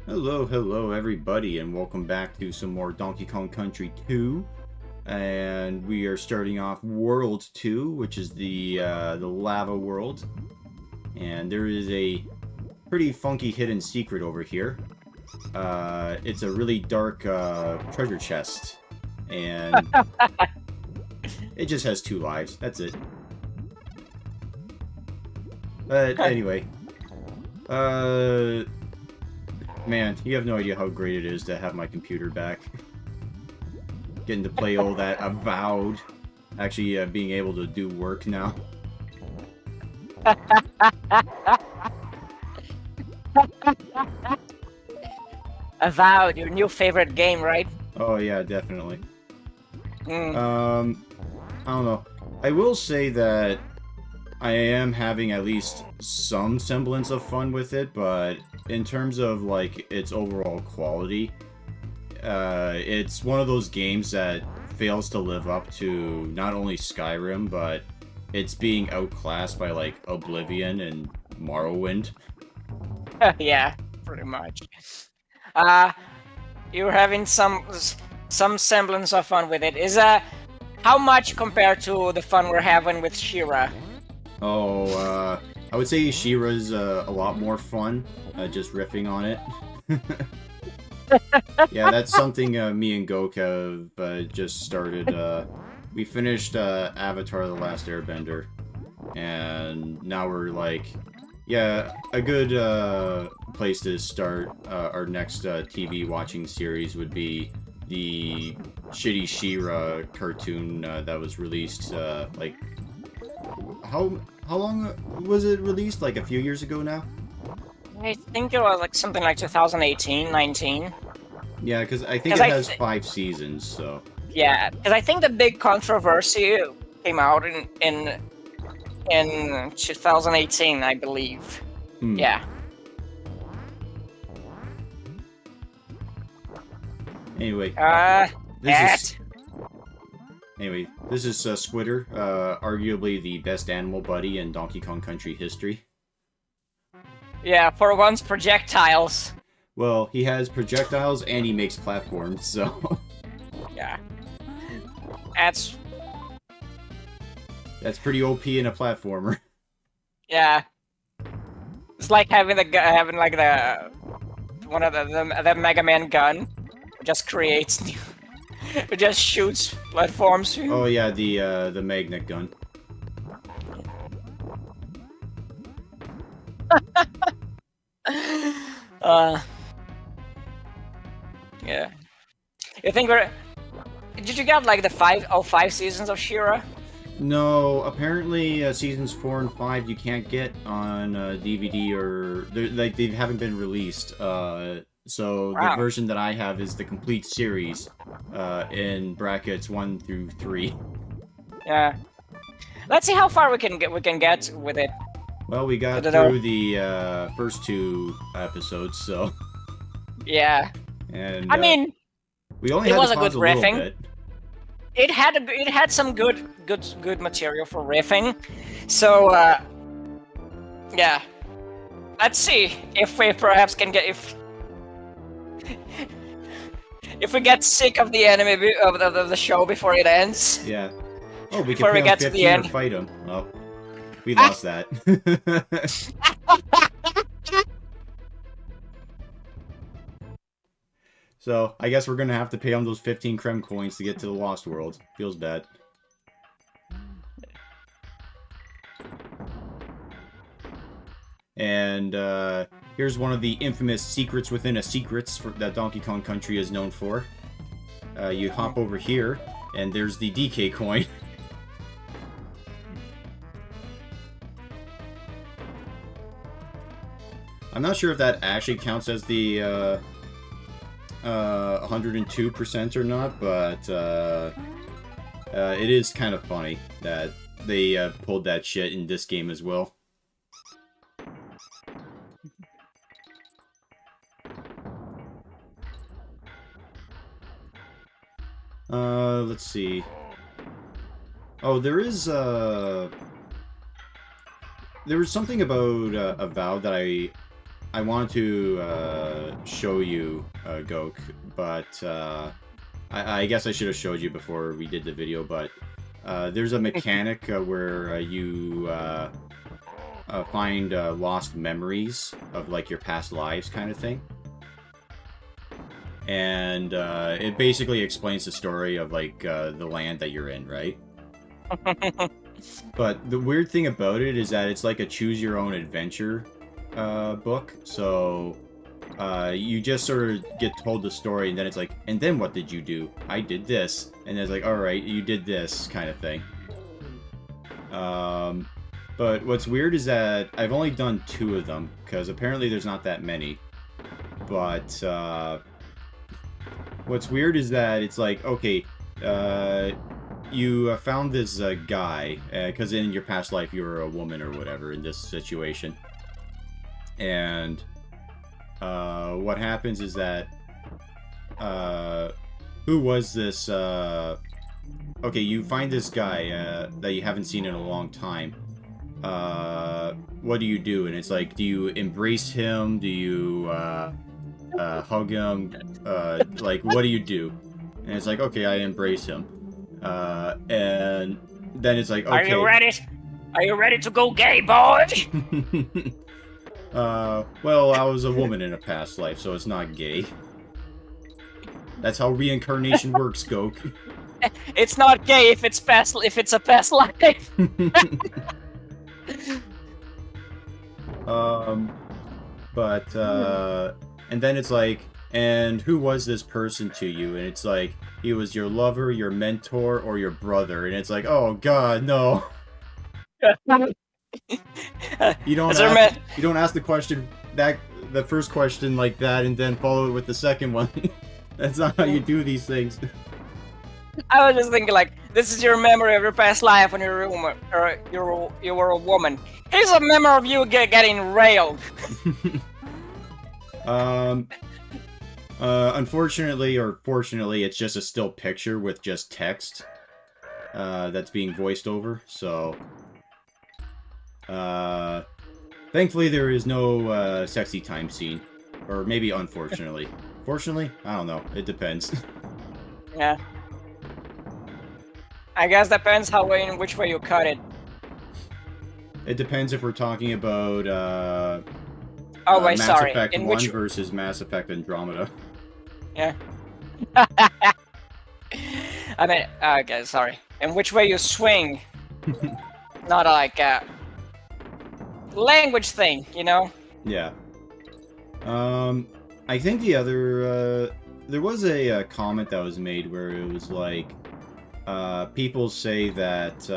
Hello everybody, and welcome back to some more Donkey Kong Country 2. And we are starting off World 2, which is the lava world. And there is a pretty funky hidden secret over here. It's a really dark treasure chest. And it just has 2 lives, that's it. But anyway, man, you have no idea how great it is to have my computer back. Getting to play all that Avowed. Actually, being able to do work now. Avowed, your new favorite game, right? Oh yeah, definitely. Mm. I don't know. I will say that I am having at least some semblance of fun with it, but in terms of, like, its overall quality, it's one of those games that fails to live up to not only Skyrim, but it's being outclassed by, like, Oblivion and Morrowind. Yeah, pretty much. You're having some semblance of fun with it. How much compared to the fun we're having with Shira? Oh, I would say Shira's a lot more fun, just riffing on it. Yeah, that's something me and Gok have just started. We finished Avatar: The Last Airbender, and now we're like, yeah, a good place to start our next TV watching series would be the shitty She-Ra cartoon that was released like how long was it released? Like a few years ago now? I think it was like something like 2018, 19. Yeah, because I think it has 5 seasons, so... Yeah, because I think the big controversy came out in 2018, I believe. Yeah. Anyway, this is Squitter, arguably the best animal buddy in Donkey Kong Country history. Yeah, for once, projectiles. Well, he has projectiles and he makes platforms, so... Yeah. That's pretty OP in a platformer. Yeah. It's like having the one of the Mega Man gun. Just creates it just shoots platforms. Oh yeah, the magnet gun. Yeah. You think did you get like the 5 seasons of She-Ra? No, apparently seasons 4 and 5 you can't get on DVD or they haven't been released. So Wow. The version that I have is the complete series, in brackets 1 through 3. Yeah. Let's see how far we can get with it. Well, we got through the first 2 episodes, so. Yeah. And I mean, we only it had was to a good pause a little riffing. bit. It had some good material for riffing. So yeah. Let's see if we perhaps can get if we get sick of the anime of the show before it ends. Yeah. Oh, we can before we pay get him to the 15 or end. fight him. Oh, we lost that. So, I guess we're gonna have to pay him those 15 Creme coins to get to the Lost World. Feels bad. And, here's one of the infamous secrets within a secrets that Donkey Kong Country is known for. You hop over here, and there's the DK coin. I'm not sure if that actually counts as the, 102% or not, but it is kind of funny that they pulled that shit in this game as well. Let's see. Oh, there was something about Avowed that I wanted to show you Gok, but I guess I should have showed you before we did the video. But there's a mechanic where you find lost memories of like your past lives, kind of thing. And it basically explains the story of like the land that you're in, right? But the weird thing about it is that it's like a choose-your-own-adventure book. So you just sort of get told the story, and then it's like, and then what did you do? I did this. And it's like, alright, you did this, kind of thing. But what's weird is that I've only done 2 of them, because apparently there's not that many. But what's weird is that it's like, okay, you found this guy, because in your past life you were a woman or whatever in this situation. And what happens is that, who was this, okay, you find this guy that you haven't seen in a long time. What do you do? And it's like, do you embrace him? Do you hug him? Like, what do you do? And it's like, okay, I embrace him. And then it's like, okay. Are you ready? Are you ready to go gay, boy? Well, I was a woman in a past life, so it's not gay. That's how reincarnation works, Gok. It's not gay if it's a past life. And then it's like, and who was this person to you? And it's like, he was your lover, your mentor, or your brother. And it's like, oh god, no. You don't ask the question, the first question like that, and then follow it with the second one. That's not how you do these things. I was just thinking, like, this is your memory of your past life when you were a woman, or you were a woman. Here's a memory of you getting railed. Unfortunately or fortunately, it's just a still picture with just text that's being voiced over. So, thankfully there is no sexy time scene, or maybe unfortunately. Fortunately, I don't know. It depends. Yeah. I guess depends in which way you cut it. It depends if we're talking about oh wait, Mass sorry. Effect 1 versus Mass Effect Andromeda. Yeah. I mean, okay, sorry. And which way you swing. Not like a language thing, you know? Yeah. I think the other, there was a comment that was made where it was like, people say that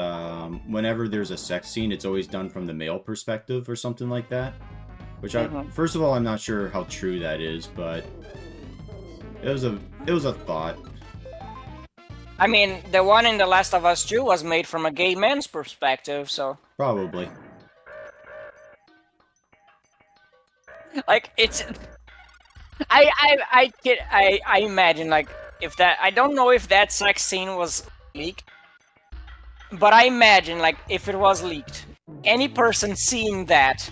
whenever there's a sex scene, it's always done from the male perspective or something like that. Which first of all, I'm not sure how true that is, but it was a thought. I mean, the one in The Last of Us 2 was made from a gay man's perspective, so Probably. like it's. I imagine, like, if that, I don't know if that sex scene was leaked, but I imagine, like, if it was leaked, any person seeing that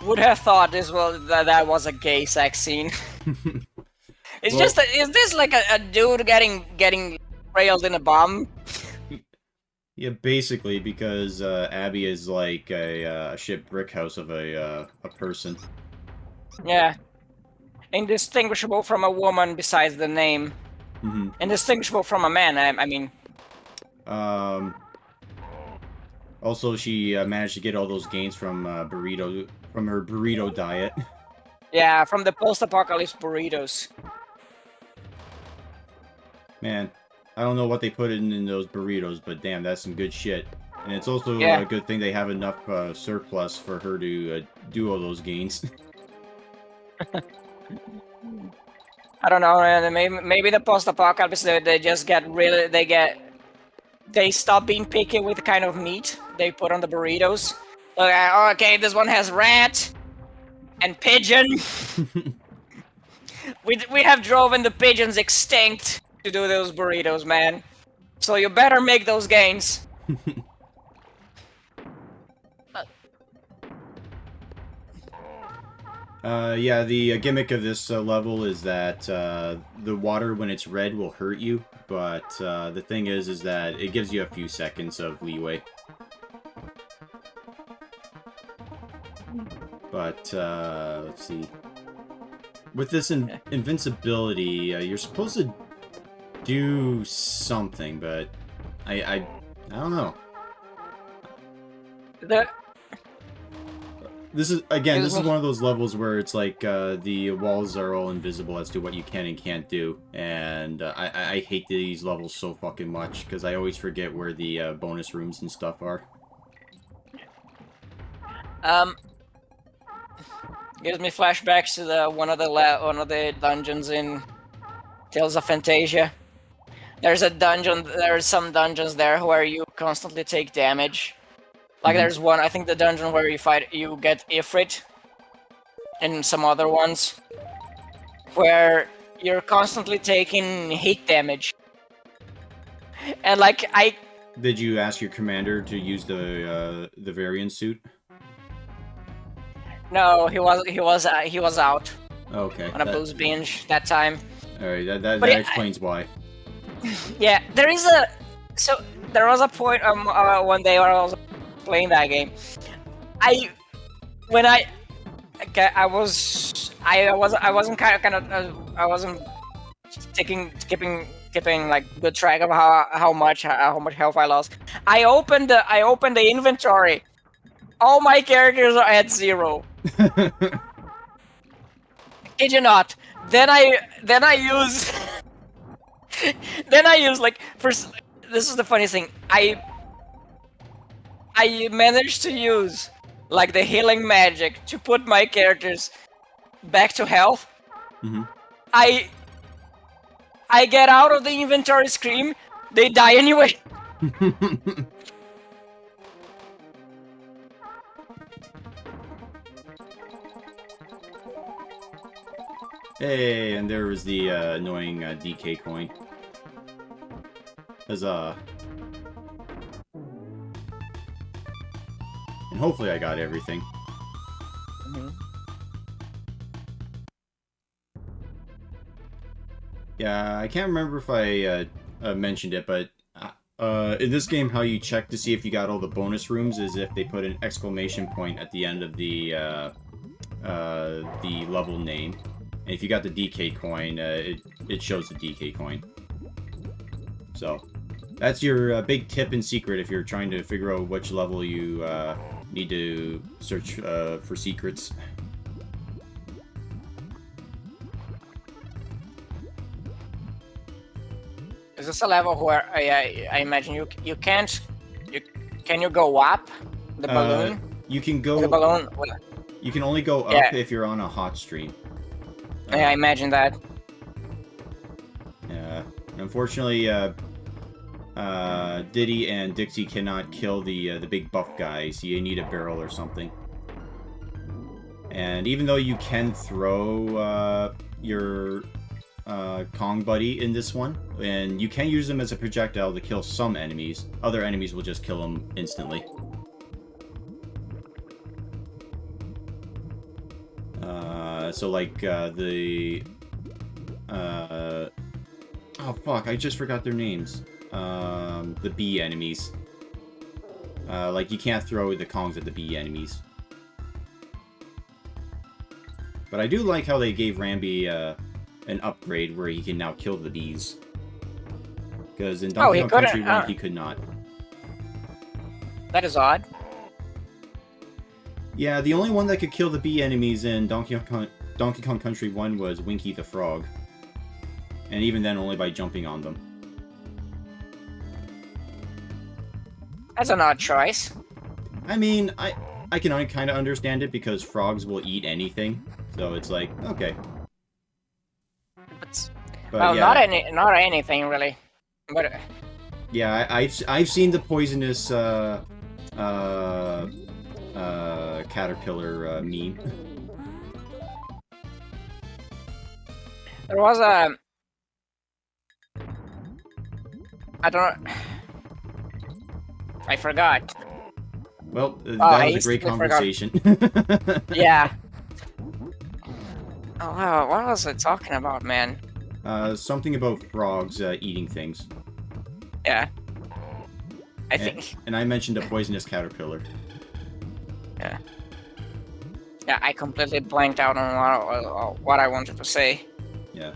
would have thought that was a gay sex scene. It's Well, just, is this like a dude getting railed in a bomb? yeah, basically, because Abby is like a shit brick house of a person. Yeah. Indistinguishable from a woman besides the name. Mm-hmm. Indistinguishable from a man, I mean. Also, she managed to get all those gains from her burrito diet. Yeah, from the post-apocalypse burritos. Man, I don't know what they put in those burritos, but damn, that's some good shit. And it's also Yeah. a good thing they have enough surplus for her to do all those gains. I don't know, man. Maybe the post-apocalypse, they just they stop being picky with the kind of meat they put on the burritos. Okay, this one has rat and pigeon. we have driven the pigeons extinct to do those burritos, man. So you better make those gains. Yeah, the gimmick of this level is that the water, when it's red, will hurt you, but the thing is that it gives you a few seconds of leeway. But, let's see. With this invincibility, you're supposed to do something, but I don't know. This is, again, this is one of those levels where it's like, the walls are all invisible as to what you can and can't do, and I hate these levels so fucking much, because I always forget where the bonus rooms and stuff are. Gives me flashbacks to one of the dungeons in Tales of Fantasia. There's some dungeons there where you constantly take damage. Like there's one, I think the dungeon where you get Ifrit, and some other ones where you're constantly taking heat damage. And like Did you ask your commander to use the variant suit? No, he was out. Okay. On a booze binge that time. Alright, that explains why. Yeah, there was a point one day where I was playing that game. I wasn't keeping like good track of how much health I lost. I opened the inventory. All my characters are at 0. Kid you not. Then I use like first. This is the funny thing. I managed to use like the healing magic to put my characters back to health. Mm-hmm. I get out of the inventory screen. They die anyway. Hey, and there was the annoying DK coin. Huzzah. And hopefully I got everything. Mm-hmm. Yeah, I can't remember if I mentioned it, but in this game, how you check to see if you got all the bonus rooms is if they put an exclamation point at the end of the level name. And if you got the DK coin, it shows the DK coin. So, that's your big tip and secret if you're trying to figure out which level you need to search for secrets. Is this a level where I imagine you can't can you go up the balloon? You can go. The balloon. You can only go up if you're on a hot stream. Yeah, I imagine that. Yeah. Unfortunately, Diddy and Dixie cannot kill the big buff guys. You need a barrel or something. And even though you can throw your Kong buddy in this one, and you can use them as a projectile to kill some enemies, other enemies will just kill them instantly. So like the oh fuck, I just forgot their names. The bee enemies. Like you can't throw the Kongs at the bee enemies. But I do like how they gave Rambi an upgrade where he can now kill the bees. Because in Donkey Kong Country 1 he could not. That is odd. Yeah, the only one that could kill the bee enemies in Donkey Kong Country 1 was Winky the Frog. And even then only by jumping on them. That's an odd choice. I mean, I can kind of understand it because frogs will eat anything. So it's like, okay. But well, yeah. not anything really. But yeah, I've seen the poisonous caterpillar meme. there was a I forgot. Well, that was a great conversation. Yeah. Oh, wow, what was I talking about, man? Something about frogs eating things. Yeah. I And, think. and I mentioned a poisonous caterpillar. Yeah. Yeah, I completely blanked out on what I wanted to say. Yeah.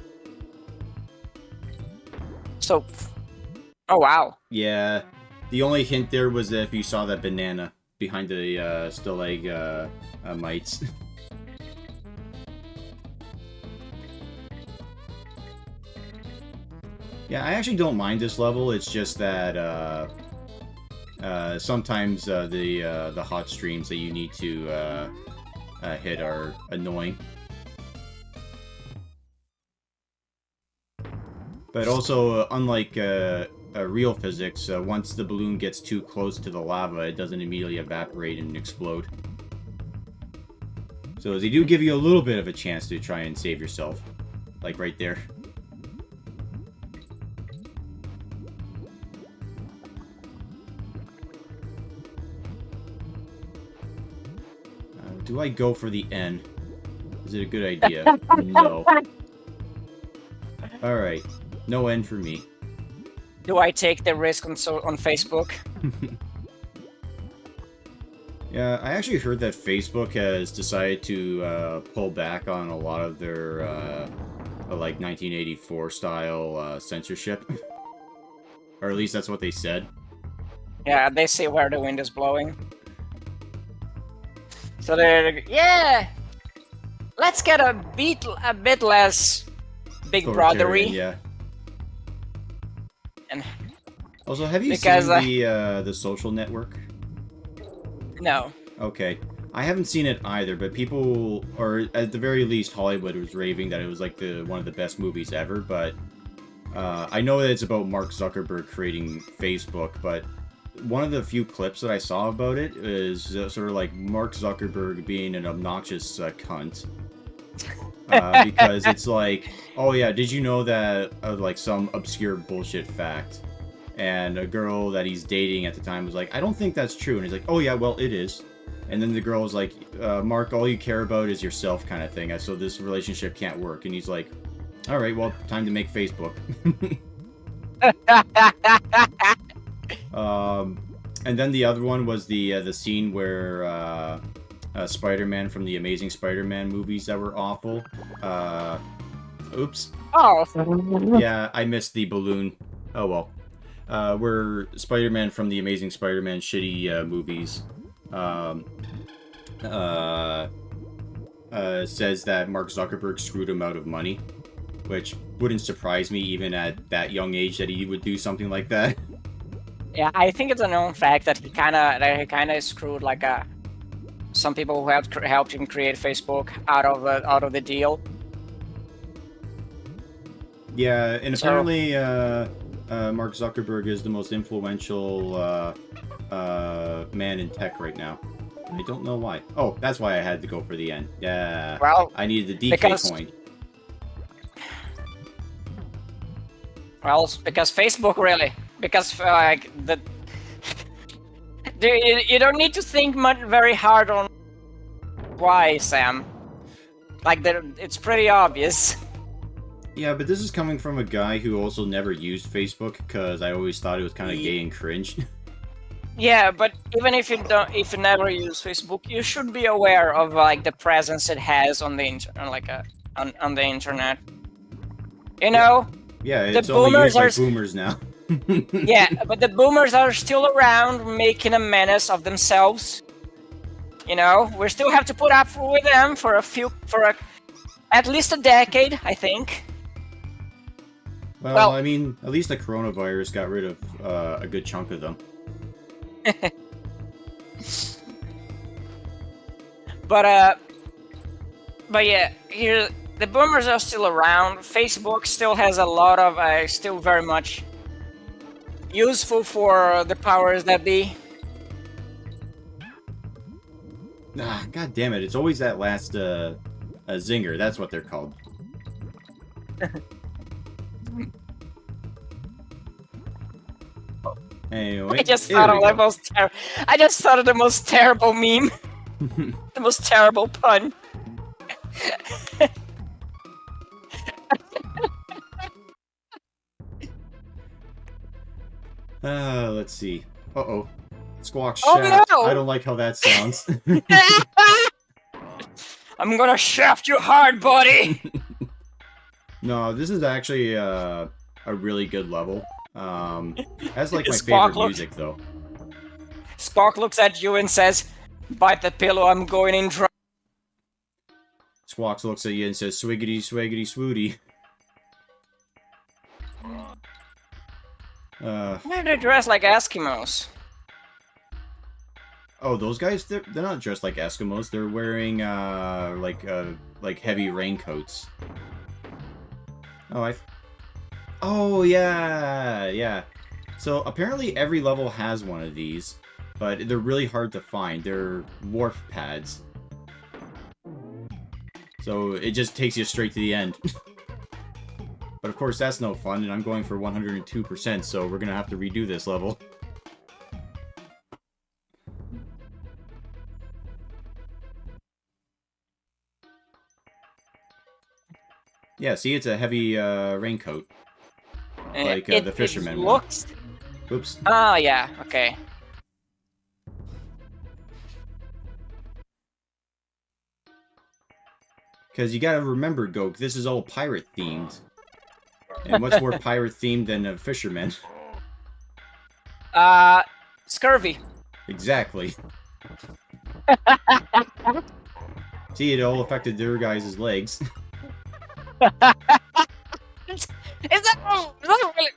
So. Oh, wow. Yeah. The only hint there was if you saw that banana behind the mites. Yeah, I actually don't mind this level. It's just that sometimes the hot streams that you need to hit are annoying. But also, unlike real physics, once the balloon gets too close to the lava, it doesn't immediately evaporate and explode. So they do give you a little bit of a chance to try and save yourself. Like right there. Do I go for the N? Is it a good idea? No. Alright. No N for me. Do I take the risk on Facebook? Yeah, I actually heard that Facebook has decided to pull back on a lot of their like 1984 style censorship. Or at least that's what they said. Yeah, they see where the wind is blowing. So they're yeah. Let's get a bit less big brothery. Yeah. And also, have you because, seen the Social Network? No. Okay. I haven't seen it either, but people, or at the very least, Hollywood was raving that it was like one of the best movies ever, but I know that it's about Mark Zuckerberg creating Facebook, but one of the few clips that I saw about it is sort of like Mark Zuckerberg being an obnoxious cunt. Because it's like, oh yeah, did you know that, like, some obscure bullshit fact? And a girl that he's dating at the time was like, I don't think that's true. And he's like, oh yeah, well, it is. And then the girl was like, Mark, all you care about is yourself kind of thing. So this relationship can't work. And he's like, all right, well, time to make Facebook. And then the other one was the scene where Spider-Man from the Amazing Spider-Man movies that were awful. Oops. Oh. Yeah, I missed the balloon. Oh well. Where Spider-Man from the Amazing Spider-Man shitty movies says that Mark Zuckerberg screwed him out of money, which wouldn't surprise me even at that young age that he would do something like that. Yeah, I think it's a known fact that he kind of screwed like some people who helped him create Facebook out of the deal. Yeah, and apparently Mark Zuckerberg is the most influential man in tech right now. I don't know why. Oh, that's why I had to go for the N. Yeah. Well, I needed the DK coin. Well, because Facebook really. Because like you don't need to think very hard on why, Sam. Like it's pretty obvious. Yeah, but this is coming from a guy who also never used Facebook because I always thought it was kind of gay and cringe. Yeah, but even if you never use Facebook, you should be aware of like the presence it has on the on the internet. You know. Yeah, it's only used by boomers now. Yeah, but the boomers are still around, making a menace of themselves. You know, we still have to put up with them for at least a decade, I think. Well, I mean, at least the coronavirus got rid of a good chunk of them. But yeah, here the boomers are still around. Facebook still has a lot of still very much useful for the powers that be. Ah, god damn it! It's always that last zinger. That's what they're called. Anyway, I just thought of the most terrible meme. The most terrible pun. Let's see. Uh-oh. Squawk Oh, shaft. no! I don't like how that sounds. I'm gonna shaft you hard, buddy! No, this is actually a really good level. That's like my Squawk favorite looks- music, though. Spark looks at you and says, "Bite the pillow, I'm going in dry." Squawks looks at you and says, "Swiggity, swaggity, swooty." Why are they dressed like Eskimos? Oh, those guys? They're not dressed like Eskimos. They're wearing like heavy raincoats. Oh yeah. So apparently every level has one of these, but they're really hard to find. They're wharf pads. So it just takes you straight to the end. But of course that's no fun, and I'm going for 102%, so we're gonna have to redo this level. Yeah, see, it's a heavy raincoat. Like the fisherman one. Looks... Oops. Oh, yeah, okay. Because you gotta remember, Goke, this is all pirate-themed. And what's more pirate-themed than a fisherman? Scurvy. Exactly. See, it all affected their guys' legs. Is that really...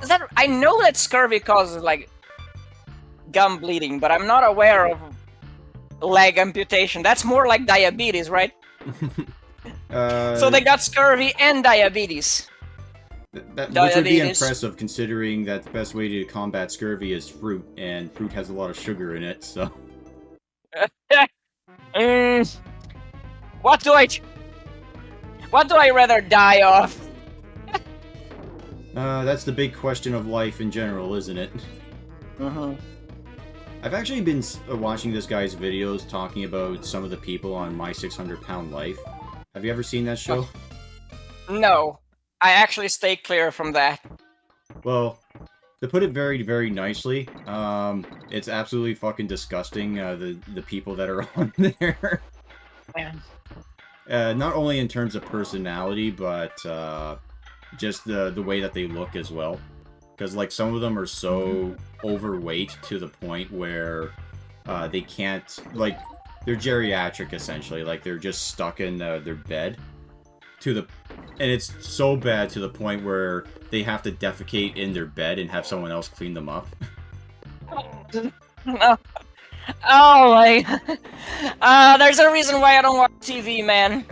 Is that... I know that scurvy causes, like, gum bleeding, but I'm not aware of leg amputation. That's more like diabetes, right? So they got scurvy and diabetes. Which would be impressive, considering that the best way to combat scurvy is fruit, and fruit has a lot of sugar in it, so... What do I rather die of? That's the big question of life in general, isn't it? I've actually been watching this guy's videos talking about some of the people on My 600 Pound Life. Have you ever seen that show? No. I actually stay clear from that. Well, to put it very, very nicely, it's absolutely fucking disgusting, the people that are on there. Not only in terms of personality, but just the way that they look as well. Because, like, some of them are so overweight to the point where they can't, like, they're geriatric, essentially. Like, they're just stuck in their bed. And it's so bad to the point where they have to defecate in their bed and have someone else clean them up. Oh my... there's a reason why I don't watch TV, man.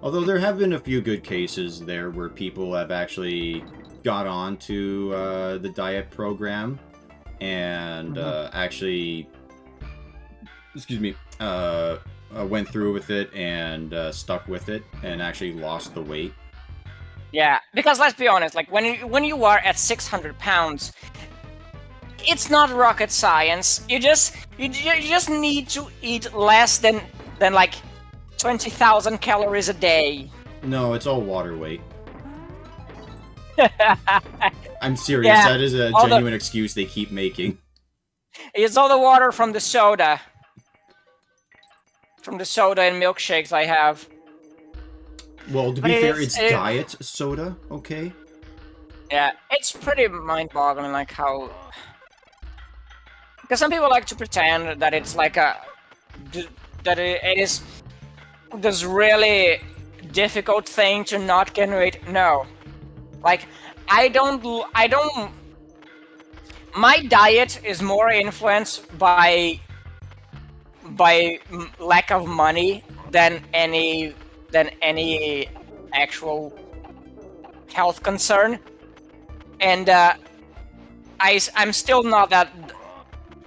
Although there have been a few good cases there where people have actually got on to the diet program and actually, excuse me, went through with it and stuck with it and actually lost the weight. Yeah, because let's be honest, like when you are at 600 pounds, it's not rocket science. You just need to eat less than like 20,000 calories a day. No, it's all water weight. I'm serious. Yeah, that is a genuine excuse they keep making. It's all the water from the soda. From the soda and milkshakes I have. Well, to be fair, it's diet soda, okay? Yeah, it's pretty mind-boggling, like how... Because some people like to pretend that it's like a... that it is this really difficult thing to not gain weight. No. Like, I don't... My diet is more influenced by lack of money than any actual health concern, and I'm still not that.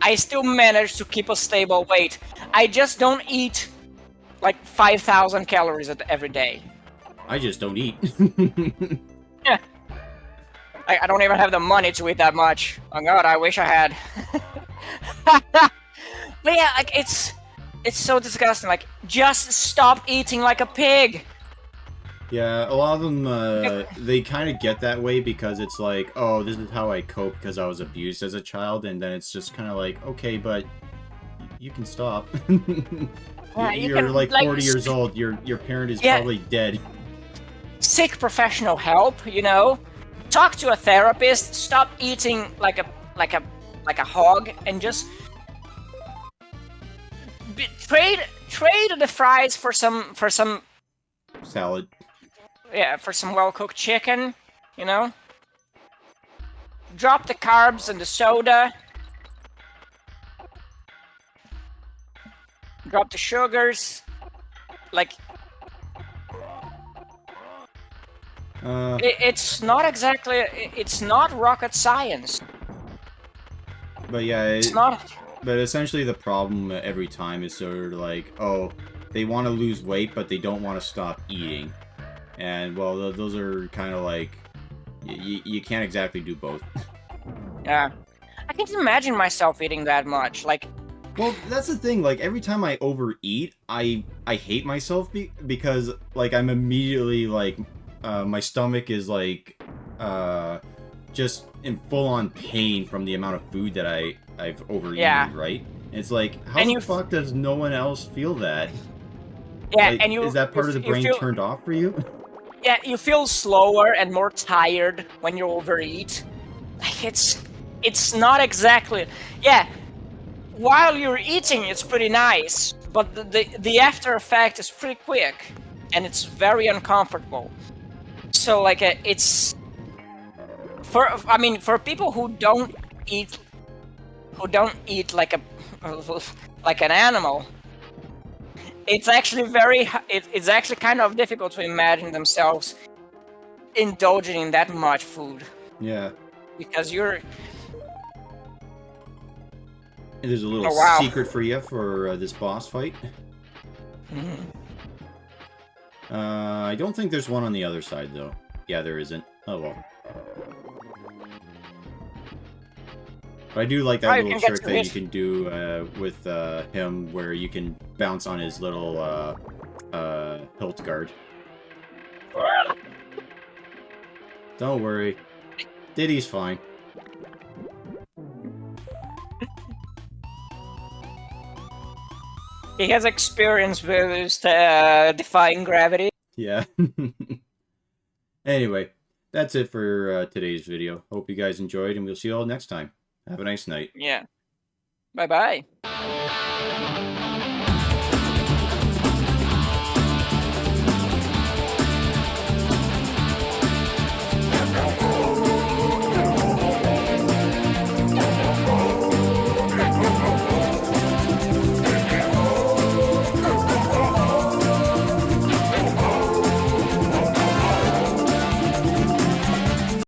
I still manage to keep a stable weight. I just don't eat like 5,000 calories every day. I just don't eat. Yeah. I don't even have the money to eat that much. Oh god, I wish I had. But yeah, like it's so disgusting. Like, just stop eating like a pig. Yeah, a lot of them, they kind of get that way because it's like, oh, this is how I cope because I was abused as a child, and then it's just kind of like, okay, but you can stop. Yeah, you You're can, like like, 40 years old. Your parent is Yeah. probably dead. Seek professional help, you know? Talk to a therapist, stop eating like a hog, and just trade the fries for some Salad. for some well-cooked chicken, you know? Drop the carbs and the soda. Drop the sugars. Like, it's not exactly, it's not rocket science. But yeah, It's not. but essentially the problem every time is sort of like, oh, they want to lose weight, but they don't want to stop eating. And, well, those are kind of like, you can't exactly do both. Yeah. I can't imagine myself eating that much. Like, Well, that's the thing, like, every time I overeat, I hate myself because, like, I'm immediately, like, my stomach is, like, just in full-on pain from the amount of food that I've overeaten, Yeah. right? And it's like, how And the you fuck does no one else feel that? yeah, Like, and you is that part of the you brain feel, turned off for you? yeah, you feel slower and more tired when you overeat. Like, it's not exactly, yeah. While you're eating, it's pretty nice, but the after effect is pretty quick, and it's very uncomfortable. So like, it's for people who don't eat like like an animal, it's actually it's actually kind of difficult to imagine themselves indulging in that much food, Yeah. because you're And there's a little Oh, wow. secret for you for this boss fight. Mhm. I don't think there's one on the other side, though. Yeah, there isn't. Oh, well. But I do like that Oh, you little can get trick to that you his- can do with him, where you can bounce on his little hilt guard. Don't worry. Diddy's fine. He has experience with defying gravity. Yeah. Anyway, that's it for today's video. Hope you guys enjoyed, and we'll see you all next time. Have a nice night. Yeah. Bye bye.